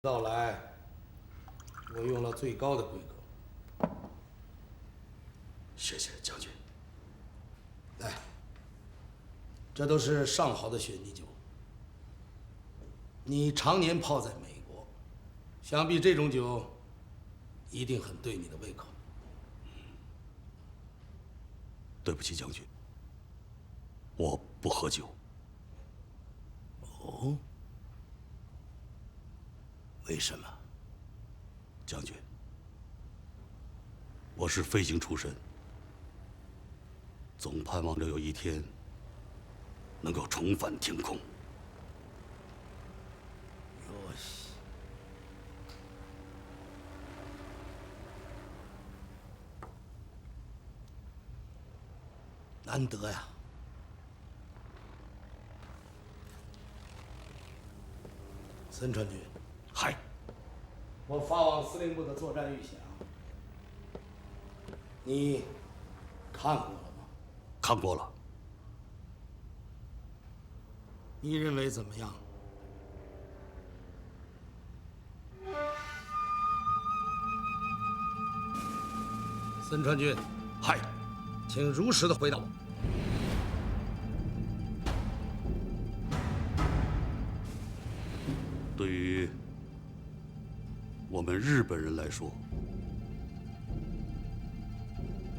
到来，我用了最高的规格。谢谢将军。来，这都是上好的雪泥酒。你常年泡在美国，想必这种酒一定很对你的胃口。对不起，将军，我不喝酒。哦？为什么？将军，我是飞行出身，总盼望着有一天能够重返天空。哟西，难得呀！森川君，嗨，我发往司令部的作战预想，你看过了吗？看过了。你认为怎么样？森川君，嗨，请如实的回答我。对于我们日本人来说，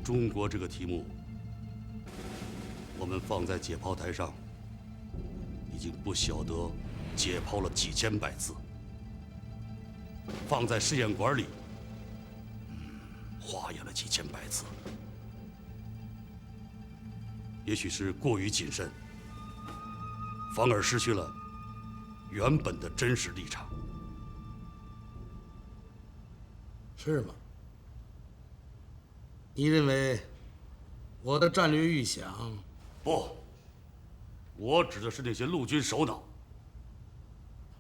中国这个题目，我们放在解剖台上，已经不晓得解剖了几千百次；放在试验馆里，化验了几千百次。也许是过于谨慎，反而失去了原本的真实立场。是吗？你认为我的战略预想？不，我指的是那些陆军首脑，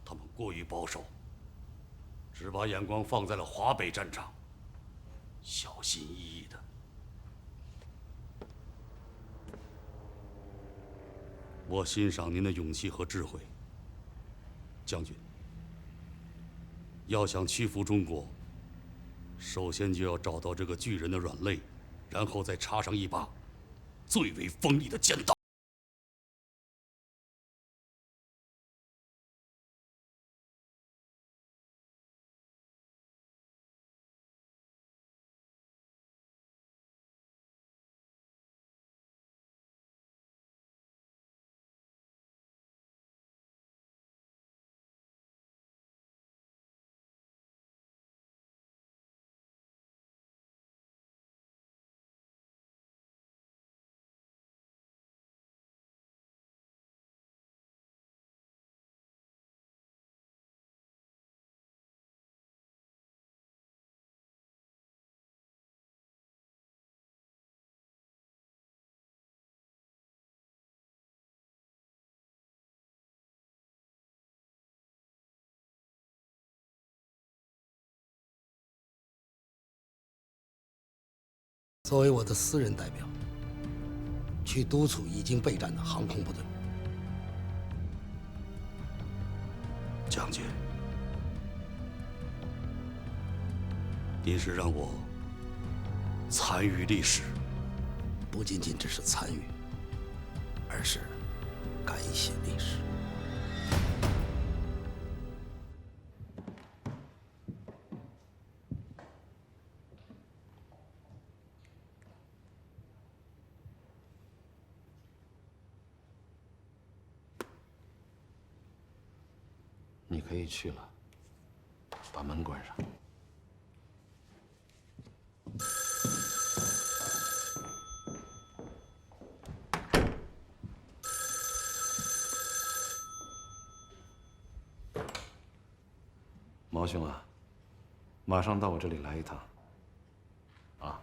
他们过于保守，只把眼光放在了华北战场，小心翼翼的。我欣赏您的勇气和智慧，将军。要想屈服中国，首先就要找到这个巨人的软肋，然后再插上一把最为锋利的尖刀。作为我的私人代表，去督促已经备战的航空部队。将军，您是让我参与历史，不仅仅只是参与，而是改写历史。你可以去了，把门关上。毛兄啊，马上到我这里来一趟。啊。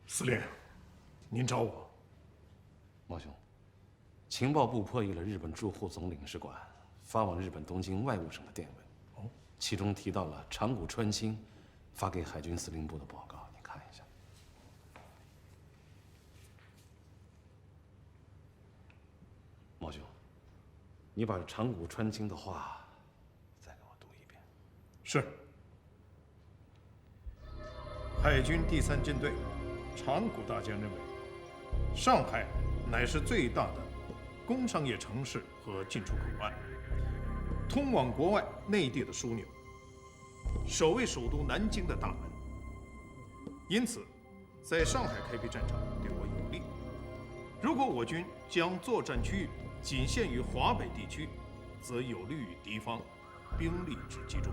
司令，您找我。毛兄，情报部破译了日本驻沪总领事馆发往日本东京外务省的电文，其中提到了长谷川清发给海军司令部的报告，你看一下。毛兄，你把长谷川清的话再给我读一遍。是。海军第3舰队长谷大将认为，上海乃是最大的工商业城市和进出口岸，通往国外内地的枢纽，守卫首都南京的大门。因此，在上海开辟战场对我有利。如果我军将作战区域仅限于华北地区，则有利于敌方兵力之集中，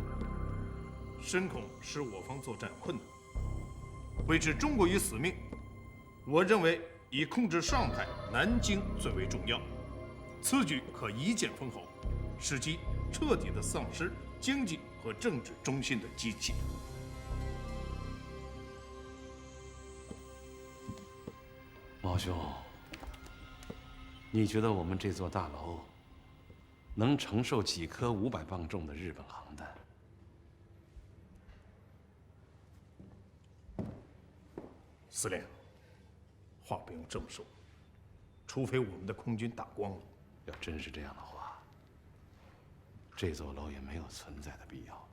深恐使我方作战困难。为置中国于死命，我认为以控制上海、南京最为重要。此举可一箭封喉，使其彻底地丧失经济和政治中心的机器。毛兄，你觉得我们这座大楼能承受几颗500磅重的日本航弹？司令，话不用这么说，除非我们的空军打光了。要真是这样的话，这座楼也没有存在的必要。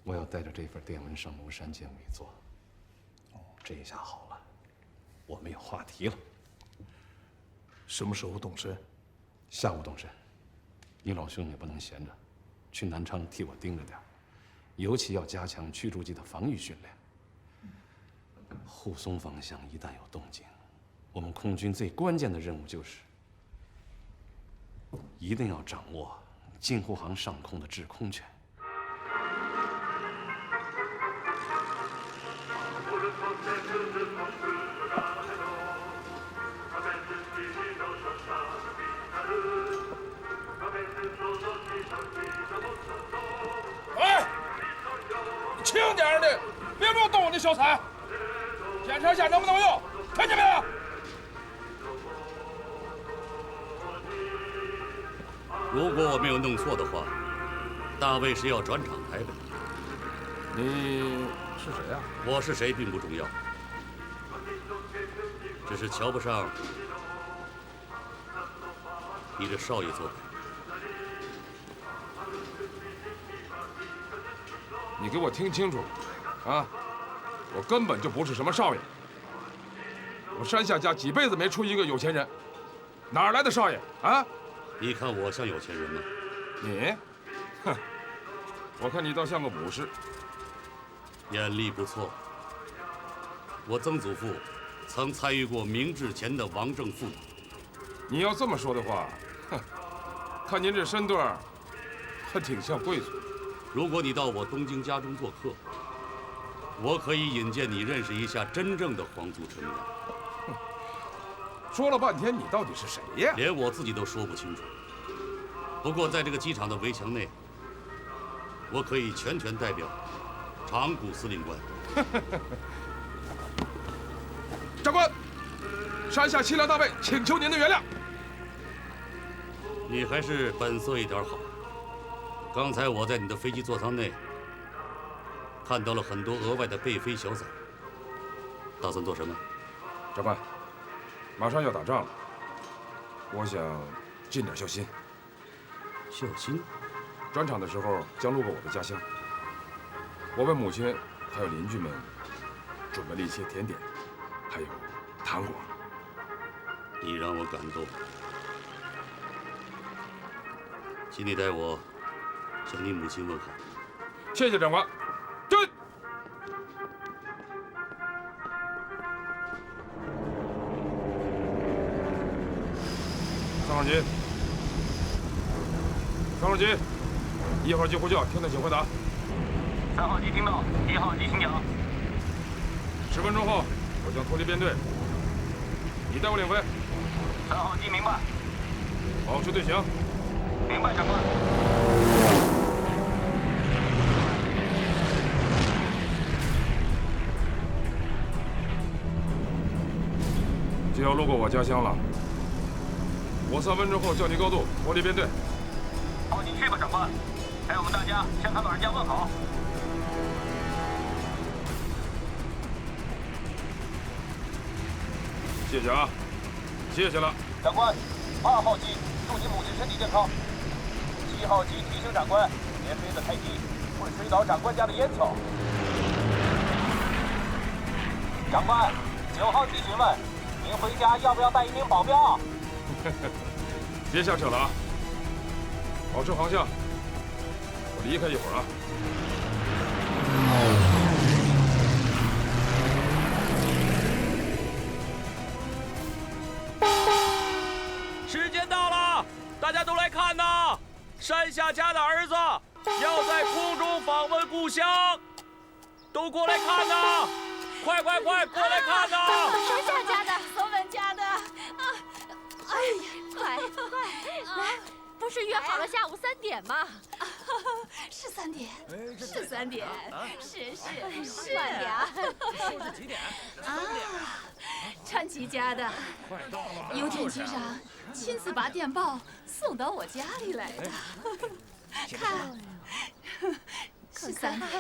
我要带着这份电文上庐山见委座。这一下好了，我没有话题了。什么时候动身？下午动身。你老兄也不能闲着，去南昌替我盯着点，尤其要加强驱逐机的防御训练。沪松方向一旦有动静，我们空军最关键的任务就是一定要掌握京沪杭上空的制空权。哎，你轻点的，别乱动我的小伞。检查一下能不能用，看见没有？如果我没有弄错的话，大卫是要转场台北。你是谁呀？我是谁并不重要，只是瞧不上你的少爷做派。你给我听清楚，啊！我根本就不是什么少爷，我山下家几辈子没出一个有钱人，哪儿来的少爷啊？你看我像有钱人吗？你，哼，我看你倒像个武士。眼力不错。我曾祖父曾参与过明治前的王政复议。你要这么说的话，哼，看您这身段儿，还挺像贵族。如果你到我东京家中做客，我可以引荐你认识一下真正的皇族成员。说了半天，你到底是谁呀？连我自己都说不清楚。不过在这个机场的围墙内，我可以全权代表长谷司令官。长官，山下齐良大尉请求您的原谅。你还是本色一点好。刚才我在你的飞机座舱内看到了很多额外的备飞小载，打算做什么？长官，马上要打仗了，我想尽点孝心。孝心？转场的时候将路过我的家乡，我为母亲还有邻居们准备了一些甜点，还有糖果。你让我感动，请你代我向你母亲问好。谢谢长官。对。3号机，3号机，1号机呼叫，听得请回答。3号机听到，1号机请讲。10分钟后，我将脱离编队，你带我领飞。3号机明白。保持队形。明白，长官。就要路过我家乡了，我3分钟后叫你高度脱离编队。好，你去吧，长官。还有我们大家向他老人家问好。谢谢啊，谢谢了。长官，2号机祝你母亲身体健康。7号机提醒长官，别飞得太低，会吹倒长官家的烟囱。长官，9号机询问，您回家要不要带一名保镖？别瞎扯了啊！保持航向，我离开一会儿啊。时间到了，大家都来看呐！山下家的儿子要在空中访问故乡，都过来看呐！快过来看呐！山下家的，我们家的啊！哎呀，快，来，不是约好了下午3点吗？是3点，是3点，是慢点啊！是几点？啊，川崎家的，邮电局长亲自把电报送到我家里来的。看，是3点，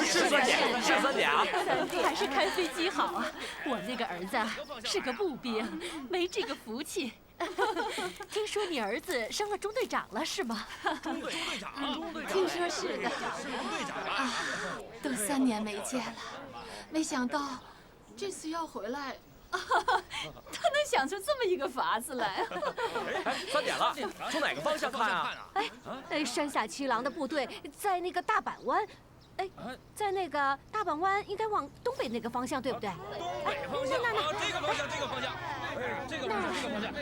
是3点，是3点啊！3点还是开飞机好啊！我那个儿子是个步兵，没这个福气。听说你儿子升了中队长了，是吗？中队长，听说是的。啊，都3年没见了，没想到这次要回来。他能想出这么一个法子来。3点了，从哪个方向看啊？山下七郎的部队在那个大阪湾，在那个大阪湾应该往东北那个方向，对不对？东北方向啊，这个方向，这个方向，这个方向。快点！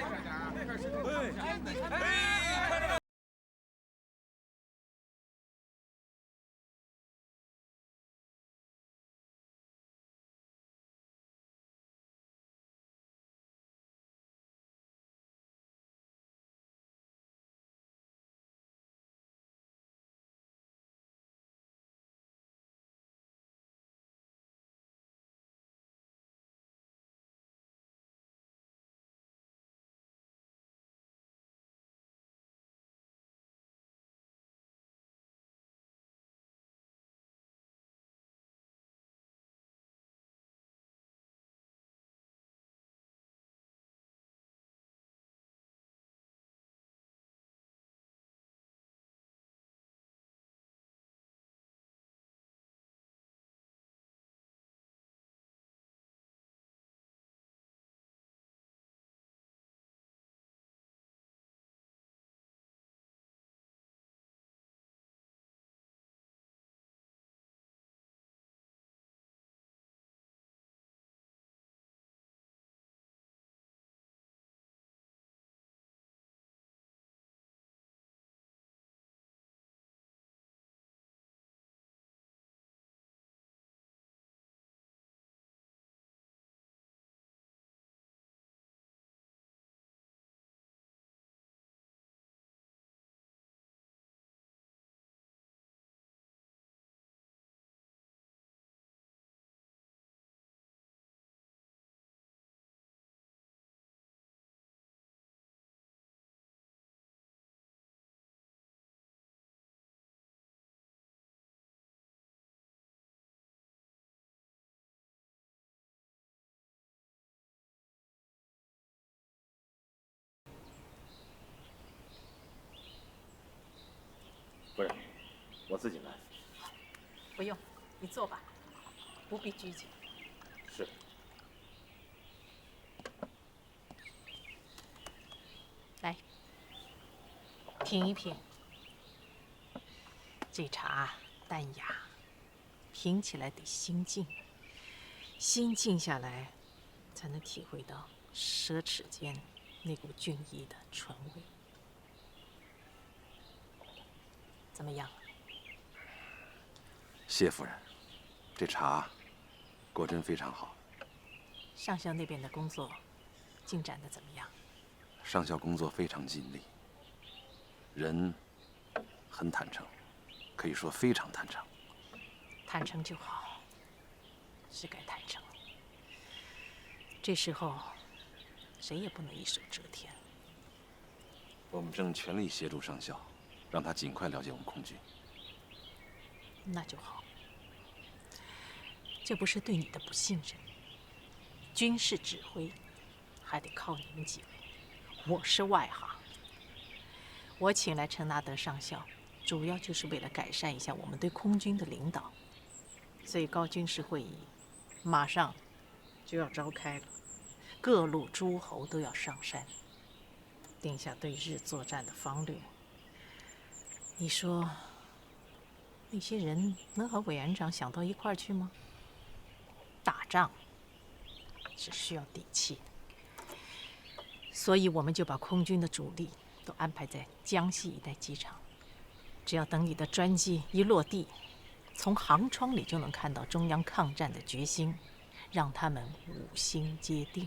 夫人，我自己来。不用，你坐吧，不必拘谨。是。来，品一品。这茶淡雅，品起来得心静，心静下来，才能体会到奢侈间那股俊逸的醇味。怎么样？谢夫人，这茶果真非常好。上校那边的工作进展得怎么样？上校工作非常尽力，人很坦诚，可以说非常坦诚。坦诚就好，是该坦诚。这时候，谁也不能一手遮天。我们正全力协助上校，让他尽快了解我们空军。那就好。这不是对你的不信任，军事指挥还得靠你们几位，我是外行。我请来陈纳德上校，主要就是为了改善一下我们对空军的领导。最高军事会议马上就要召开了，各路诸侯都要上山，定下对日作战的方略。你说，那些人能和委员长想到一块儿去吗？打仗是需要底气，所以我们就把空军的主力都安排在江西一带机场。只要等你的专机一落地，从航窗里就能看到中央抗战的决心，让他们五心皆定。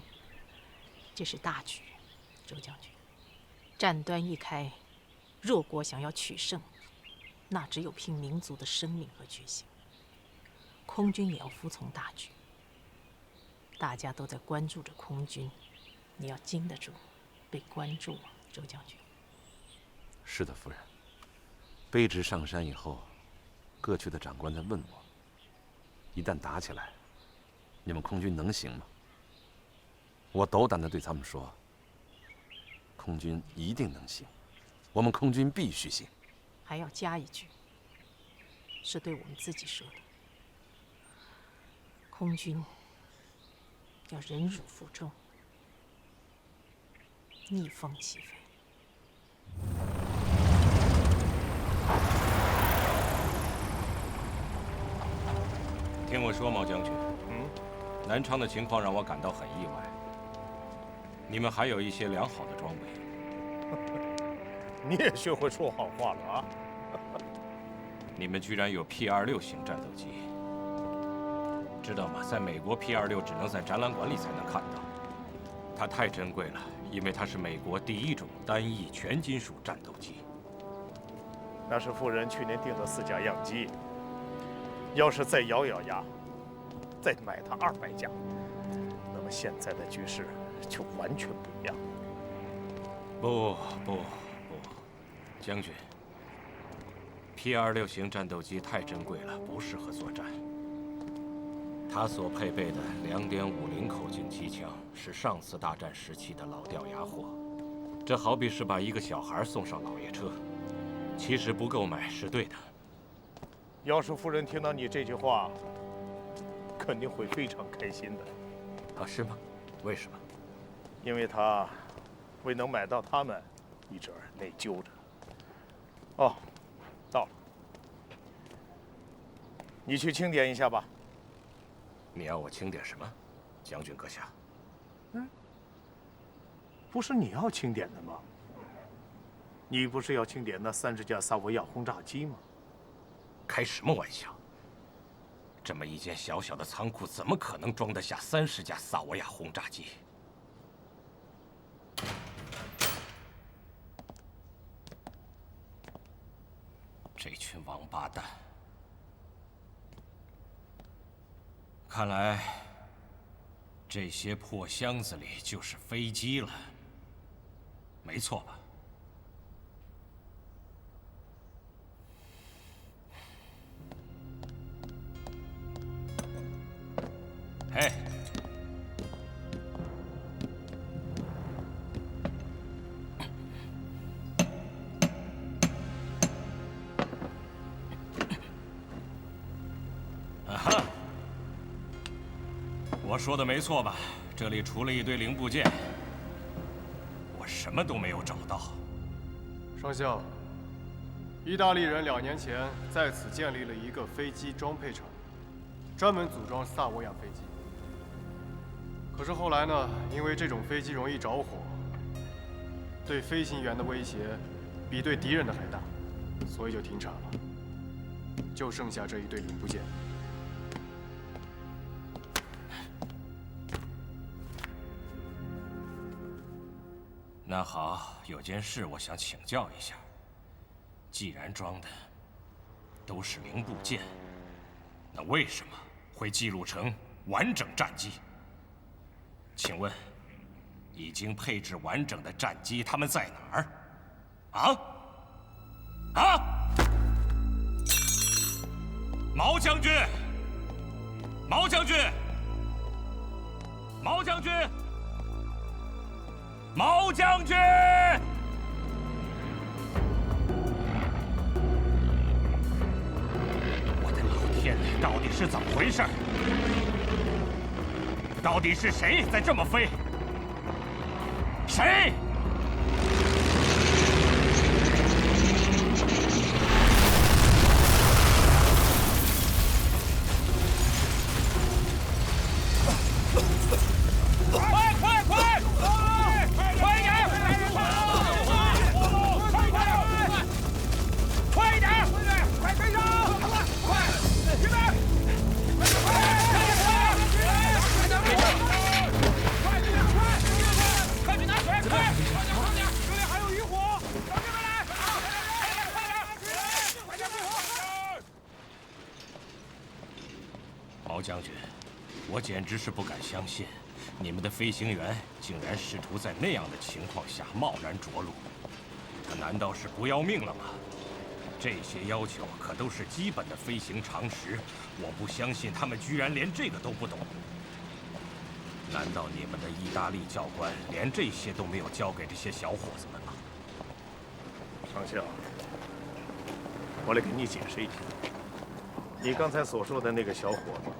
这是大局，周将军。战端一开，弱国想要取胜，那只有拼民族的生命和决心。空军也要服从大局。大家都在关注着空军，你要经得住被关注啊，周将军。是的，夫人。卑职上山以后，各区的长官在问我，一旦打起来，你们空军能行吗？我斗胆地对他们说，空军一定能行，我们空军必须行。还要加一句，是对我们自己说的。空军要忍辱负重，逆风起飞。听我说，毛将军，南昌的情况让我感到很意外。你们还有一些良好的装备。你也学会说好话了啊！你们居然有 P-26型战斗机，知道吗？在美国 P-26只能在展览馆里才能看到，它太珍贵了，因为它是美国第一种单翼全金属战斗机。那是夫人去年订的4架样机，要是再咬咬牙，再买它200架，那么现在的局势就完全不一样。不，将军。P-26型战斗机太珍贵了，不适合作战。它所配备的2.50口径机枪是上次大战时期的老掉牙货，这好比是把一个小孩送上老爷车。其实不购买是对的。要是夫人听到你这句话，肯定会非常开心的。啊，是吗？为什么？因为她未能买到它们，一直内疚着。哦，到了，你去清点一下吧。你要我清点什么，将军阁下？不是你要清点的吗？你不是要清点那30架萨维亚轰炸机吗？开什么玩笑！这么一间小小的仓库，怎么可能装得下30架萨维亚轰炸机？这群王八蛋！看来这些破箱子里就是飞机了，没错吧？嘿，啊哈！我说的没错吧？这里除了一堆零部件，我什么都没有找到。上校，意大利人2年前在此建立了一个飞机装配厂，专门组装萨维亚飞机。可是后来呢，因为这种飞机容易着火，对飞行员的威胁比对敌人的还大，所以就停产了，就剩下这一堆零部件。那好，有件事我想请教一下。既然装的都是零部件，那为什么会记录成完整战机？请问，已经配置完整的战机他们在哪儿？啊？啊！毛将军，毛将军，毛将军，毛将军！我的老天，到底是怎么回事？到底是谁在这么飞？谁？ 毛将军，我简直是不敢相信，你们的飞行员竟然试图在那样的情况下贸然着陆。他难道是不要命了吗？这些要求可都是基本的飞行常识，我不相信他们居然连这个都不懂。难道你们的意大利教官连这些都没有教给这些小伙子们吗？上校，我来给你解释一下。 你刚才所说的那个小伙子，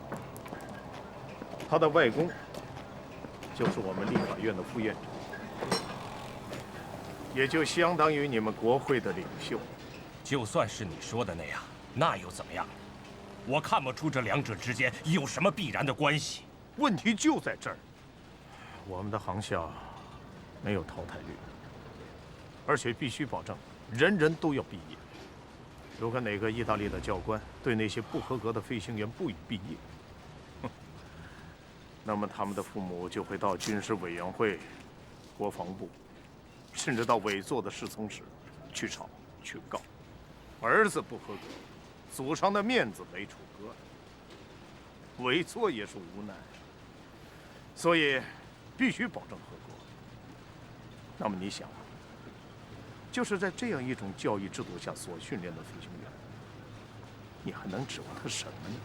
他的外公就是我们立法院的副院长，也就相当于你们国会的领袖。就算是你说的那样，那又怎么样？我看不出这两者之间有什么必然的关系。问题就在这儿，我们的航校没有淘汰率，而且必须保证人人都要毕业。 如果哪个意大利的教官对那些不合格的飞行员不予毕业，那么他们的父母就会到军事委员会、国防部，甚至到委座的侍从室去吵去告。儿子不合格，祖上的面子没处搁，委座也是无奈。所以，必须保证合格。那么你想？ 就是在这样一种教育制度下所训练的飞行员，你还能指望他什么呢？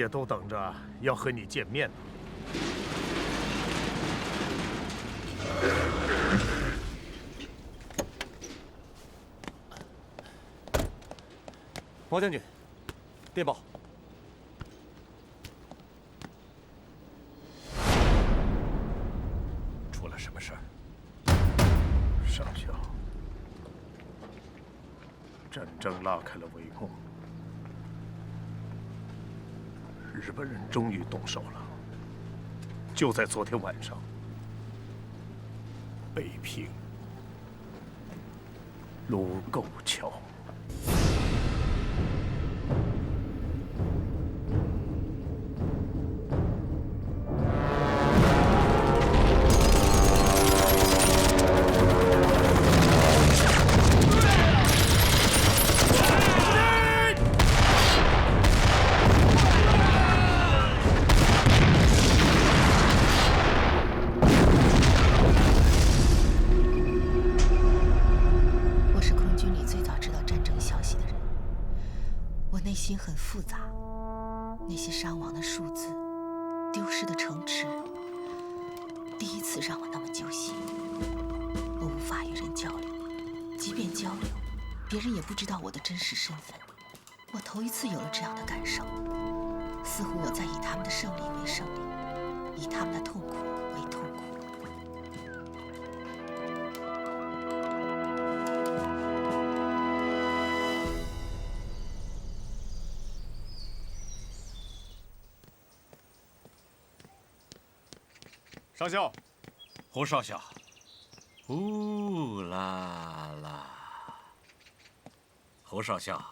也都等着要和你见面呢。毛将军，电报。出了什么事儿？上校，战争拉开了帷幕，日本人终于动手了。就在昨天晚上，北平卢沟桥。心很复杂，那些伤亡的数字，丢失的城池，第一次让我那么揪心。我无法与人交流，即便交流，别人也不知道我的真实身份。我头一次有了这样的感受，似乎我在以他们的胜利为胜利，以他们的痛苦为痛苦。上校，胡少校，乌啦啦，胡少校，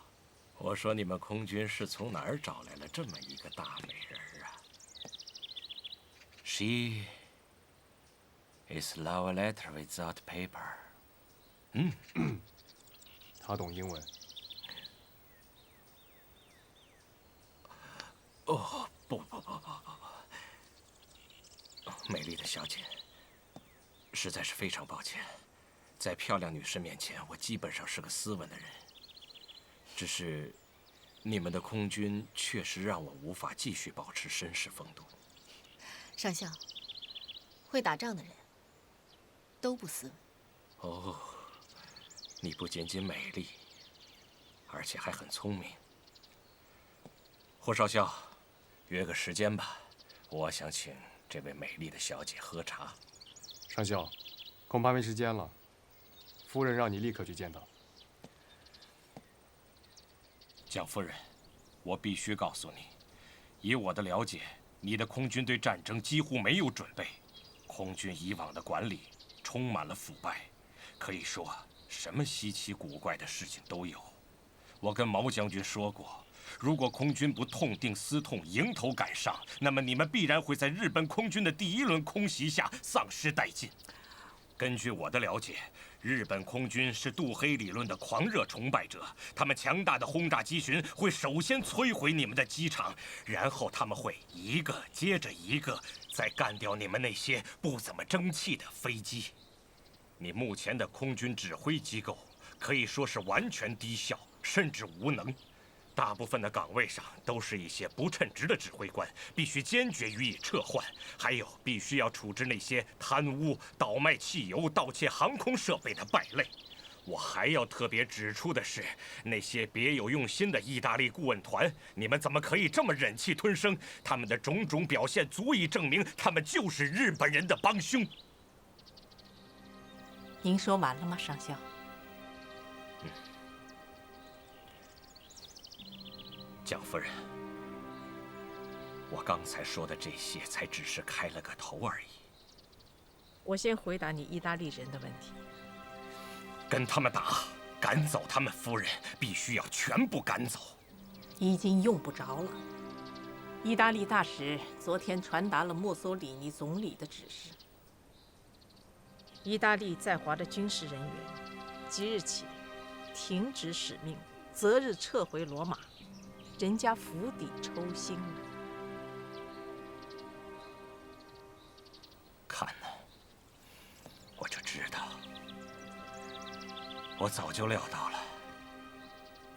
我说你们空军是从哪儿找来了这么一个大美人啊 ？She is love letter without paper。他懂英文。哦，不，美丽的小姐，实在是非常抱歉，在漂亮女士面前，我基本上是个斯文的人。只是，你们的空军确实让我无法继续保持绅士风度。上校，会打仗的人都不斯文。哦，你不仅仅美丽，而且还很聪明。胡少校，约个时间吧，我想请这位美丽的小姐喝茶。上校，恐怕没时间了。夫人让你立刻去见她。蒋夫人，我必须告诉你，以我的了解，你的空军对战争几乎没有准备，空军以往的管理充满了腐败，可以说什么稀奇古怪的事情都有。我跟毛将军说过，如果空军不痛定思痛，迎头赶上，那么你们必然会在日本空军的第一轮空袭下丧失殆尽。根据我的了解，日本空军是杜黑理论的狂热崇拜者，他们强大的轰炸机群会首先摧毁你们的机场，然后他们会一个接着一个再干掉你们那些不怎么争气的飞机。你目前的空军指挥机构可以说是完全低效，甚至无能。大部分的岗位上都是一些不称职的指挥官，必须坚决予以撤换。还有，必须要处置那些贪污、倒卖汽油、盗窃航空设备的败类。我还要特别指出的是，那些别有用心的意大利顾问团，你们怎么可以这么忍气吞声？他们的种种表现足以证明，他们就是日本人的帮凶。您说完了吗，上校？蒋夫人，我刚才说的这些才只是开了个头而已。我先回答你意大利人的问题。跟他们打，赶走他们，夫人必须要全部赶走。已经用不着了。意大利大使昨天传达了墨索里尼总理的指示，意大利在华的军事人员即日起停止使命，择日撤回罗马。人家釜底抽薪了。看呢，我就知道，我早就料到了，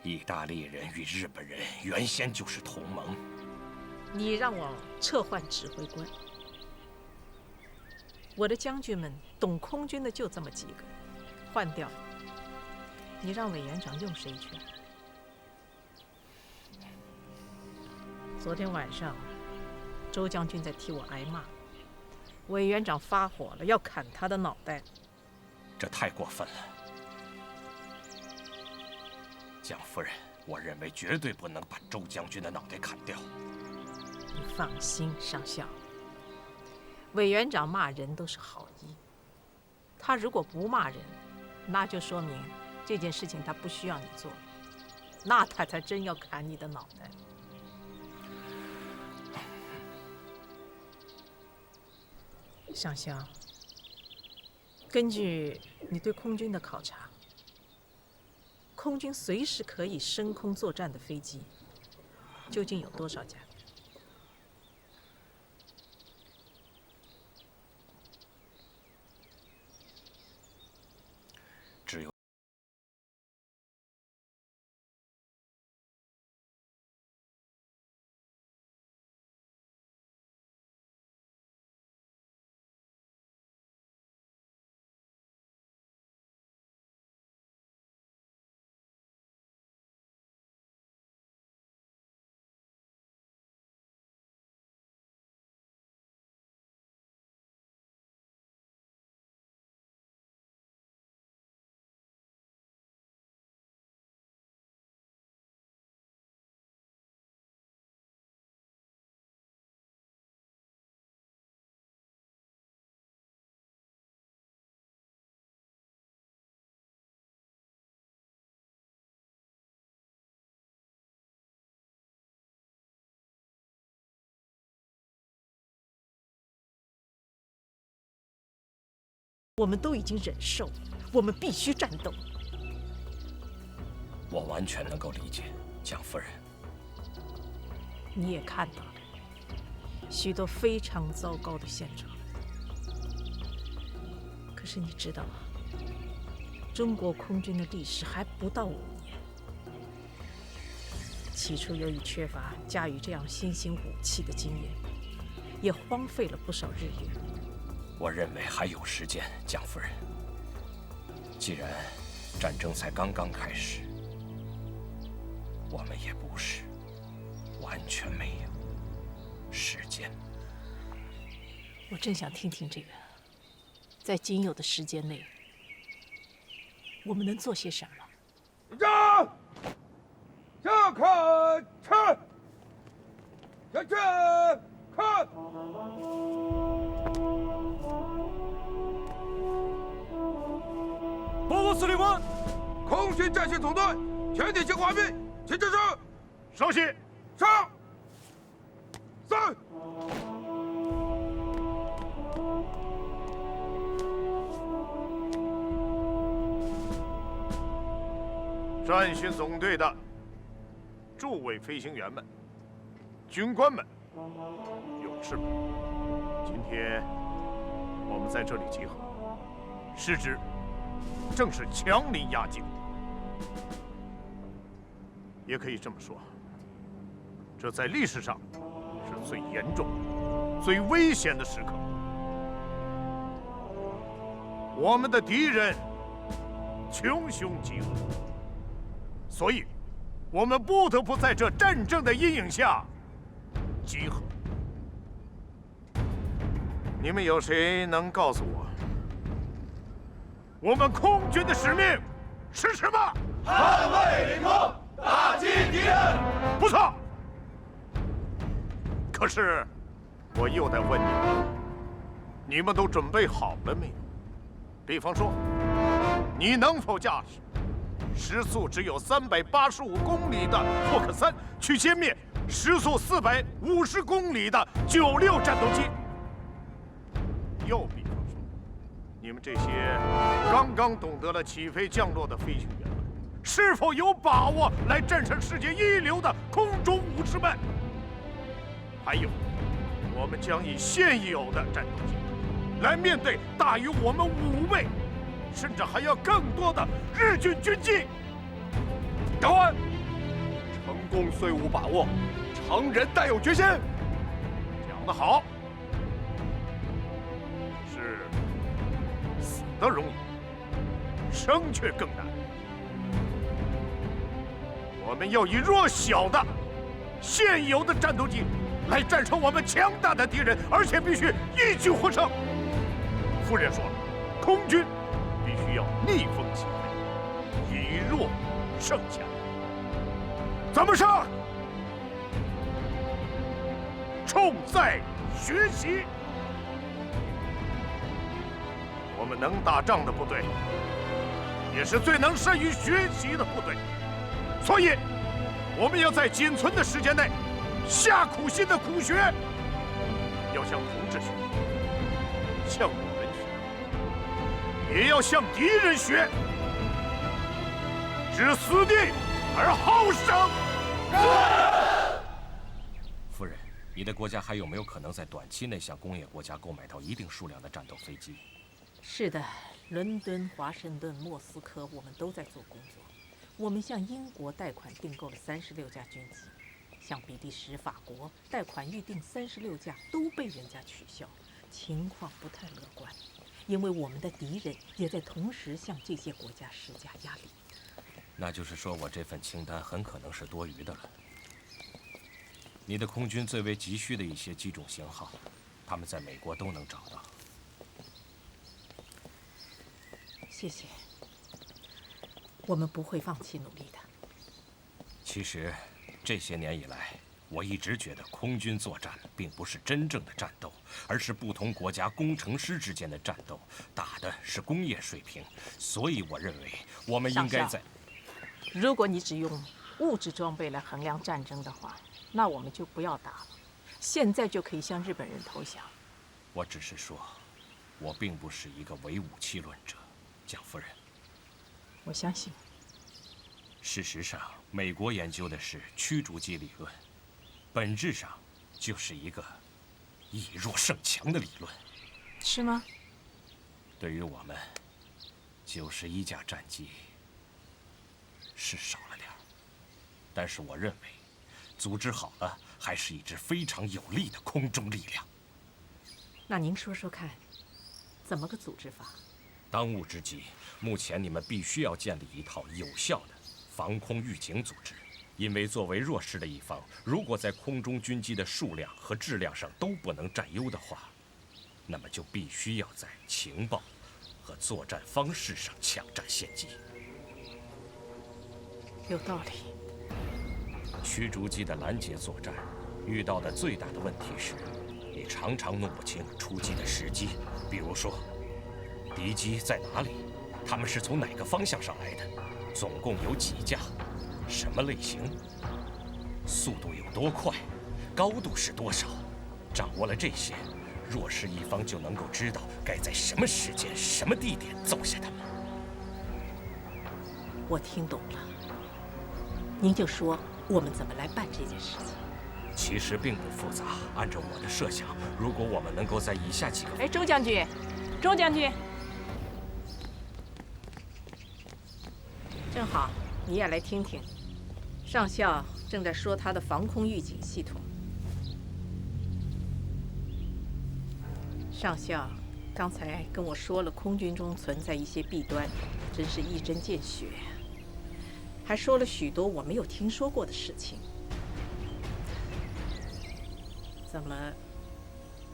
意大利人与日本人原先就是同盟。你让我撤换指挥官，我的将军们懂空军的就这么几个，换掉，你让委员长用谁去？昨天晚上，周将军在替我挨骂，委员长发火了，要砍他的脑袋。这太过分了，蒋夫人，我认为绝对不能把周将军的脑袋砍掉。你放心，上校。委员长骂人都是好意，他如果不骂人，那就说明这件事情他不需要你做，那他才真要砍你的脑袋。上校，根据你对空军的考察，空军随时可以升空作战的飞机，究竟有多少架？只有。我们都已经忍受，我们必须战斗。我完全能够理解，蒋夫人。你也看到了许多非常糟糕的现状。可是你知道吗？中国空军的历史还不到5年，起初由于缺乏驾驭这样新型武器的经验，也荒废了不少日月。我认为还有时间，蒋夫人。既然战争才刚刚开始，我们也不是完全没有时间。我正想听听这个，在仅有的时间内，我们能做些什么？站！下看吃！下去看！报告司令官，空军战线总队全体进化兵，请指示。稍息。上。3。战训总队的诸位飞行员们、军官们、勇士们，今天我们在这里集合，实质正是强力压境。也可以这么说，这在历史上是最严重、最危险的时刻。我们的敌人穷凶极恶，所以我们不得不在这战争的阴影下集合。你们有谁能告诉我们空军的使命是什么？捍卫领空，打击敌人。不错。可是，我又得问你们，你们都准备好了没有？比方说，你能否驾驶时速只有385公里的霍克3去歼灭时速450公里的96战斗机？又比方说，你们这些刚刚懂得了起飞降落的飞行员们，是否有把握来战胜世界一流的空中武士们？还有，我们将以现有的战斗机来面对大于我们5倍，甚至还要更多的日军军机。长官，成功虽无把握，常人但有决心。讲得好。是死得容易，生却更难。我们要以弱小的现有的战斗机来战胜我们强大的敌人，而且必须一举获胜。夫人说了，空军必须要逆风起飞，以弱胜强。怎么上？重在学习。我们能打仗的部队，也是最能善于学习的部队，所以我们要在仅存的时间内下苦心的苦学，要向同志学，向我们学，也要向敌人学，置死地而后生。夫人，你的国家还有没有可能在短期内向工业国家购买到一定数量的战斗飞机？是的，伦敦、华盛顿、莫斯科，我们都在做工作。我们向英国贷款订购了36架军机，向比利时、法国贷款预定36架，都被人家取消，情况不太乐观。因为我们的敌人也在同时向这些国家施加压力。那就是说，我这份清单很可能是多余的了。你的空军最为急需的一些机种型号，他们在美国都能找到。谢谢，我们不会放弃努力的。其实，这些年以来，我一直觉得空军作战并不是真正的战斗，而是不同国家工程师之间的战斗，打的是工业水平。所以，我认为我们应该在……如果你只用物质装备来衡量战争的话，那我们就不要打了，现在就可以向日本人投降。我只是说，我并不是一个唯武器论者。蒋夫人，我相信。事实上，美国研究的是驱逐机理论，本质上就是一个以弱胜强的理论。是吗？对于我们，91架战机是少了点儿，但是我认为，组织好了，还是一支非常有力的空中力量。那您说说看，怎么个组织法？当务之急，目前你们必须要建立一套有效的防空预警组织。因为作为弱势的一方，如果在空中军机的数量和质量上都不能占优的话，那么就必须要在情报和作战方式上抢占先机。有道理。驱逐机的拦截作战遇到的最大的问题是，你常常弄不清出击的时机，比如说。敌机在哪里？他们是从哪个方向上来的？总共有几架？什么类型？速度有多快？高度是多少？掌握了这些，弱势一方就能够知道该在什么时间、什么地点揍下他们。我听懂了，您就说我们怎么来办这件事情。其实并不复杂。按照我的设想，如果我们能够在以下几个……周将军，周将军。正好，你也来听听。上校正在说他的防空预警系统。上校刚才跟我说了，空军中存在一些弊端，真是一针见血。还说了许多我没有听说过的事情。怎么，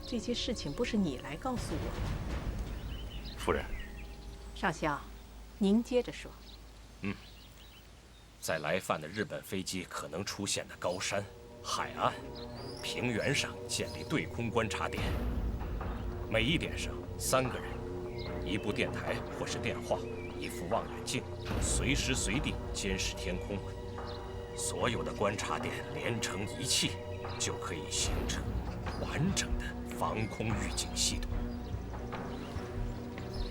这些事情不是你来告诉我的？夫人。上校，您接着说。在来犯的日本飞机可能出现的高山、海岸、平原上建立对空观察点，每一点上3个人，1部电台或是电话，1副望远镜，随时随地监视天空。所有的观察点连成一气，就可以形成完整的防空预警系统。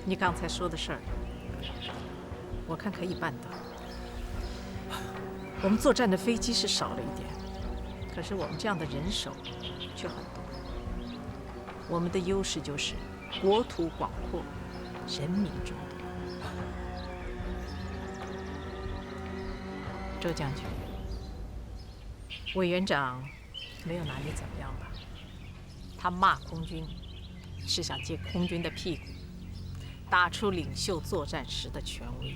你刚才说的事儿，我看可以办到。我们作战的飞机是少了一点，可是我们这样的人手却很多。我们的优势就是国土广阔，人民众多。周将军，委员长没有拿你怎么样吧？他骂空军，是想借空军的屁股，打出领袖作战时的权威。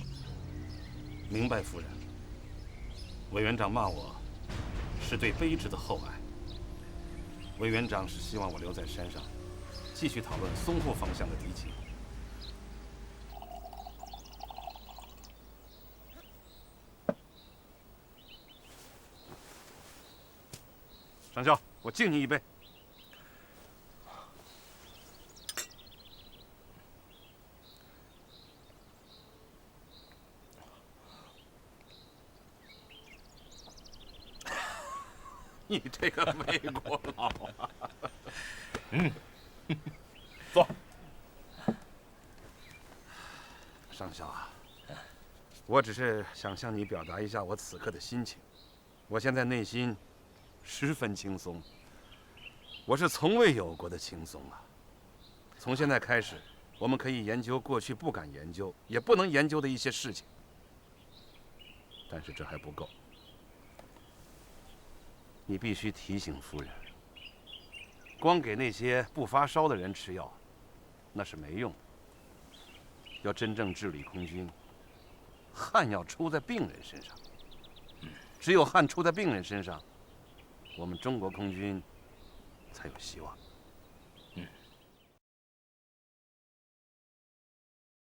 明白，夫人。委员长骂我，是对卑职的厚爱。委员长是希望我留在山上，继续讨论淞沪方向的敌情。上校，我敬你一杯。你这个美国佬啊！坐。上校啊，我只是想向你表达一下我此刻的心情。我现在内心十分轻松，我是从未有过的轻松啊！从现在开始，我们可以研究过去不敢研究、也不能研究的一些事情。但是这还不够。你必须提醒夫人，光给那些不发烧的人吃药，那是没用的。要真正治理空军，汗要出在病人身上。只有汗出在病人身上，我们中国空军才有希望。